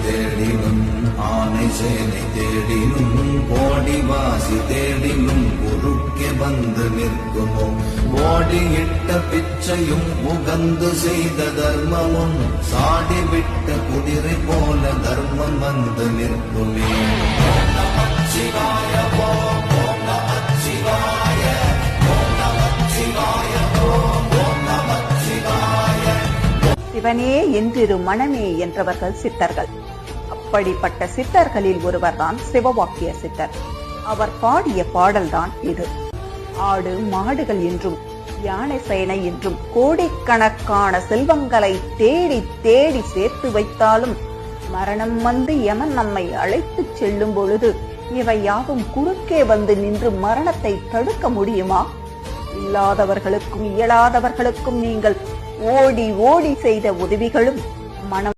தேடினும் ஆனை சேனை தேடினும் கோடிவாசி தேடினும் குறுக்கே வந்து நிற்குமோ ஓடியிட்ட பிச்சையும் உகந்து செய்த தர்மமும் சாடிவிட்ட குதிரை போல தர்மம் வந்து நிற்குமே. ஓம் நமச்சிவாய ஓம் ஓம் நமச்சிவாய ஓம் நமச்சிவாய ஓம் ஓம் நமச்சிவாய. சிவனே என்றிரு மனமே என்றவர்கள் சித்தர்கள். அப்படிப்பட்ட சித்தர்களில் ஒருவர்தான் சிவவாக்கிய சித்தர். அவர் பாடிய பாடல்தான் இது. ஆடு மாடுகள் என்றும் யானை சேனை என்றும் கோடிக்கணக்கான செல்வங்களை தேடி தேடி சேர்த்து வைத்தாலும் மரணம் வந்து யமன் நம்மை அழைத்துச் செல்லும் பொழுது இவை யாவும் குறுக்கே வந்து நின்று மரணத்தை தடுக்க முடியுமா? இல்லாதவர்களுக்கும் இயலாதவர்களுக்கும் நீங்கள் ஓடி ஓடி செய்த உதவிகளும் மனம்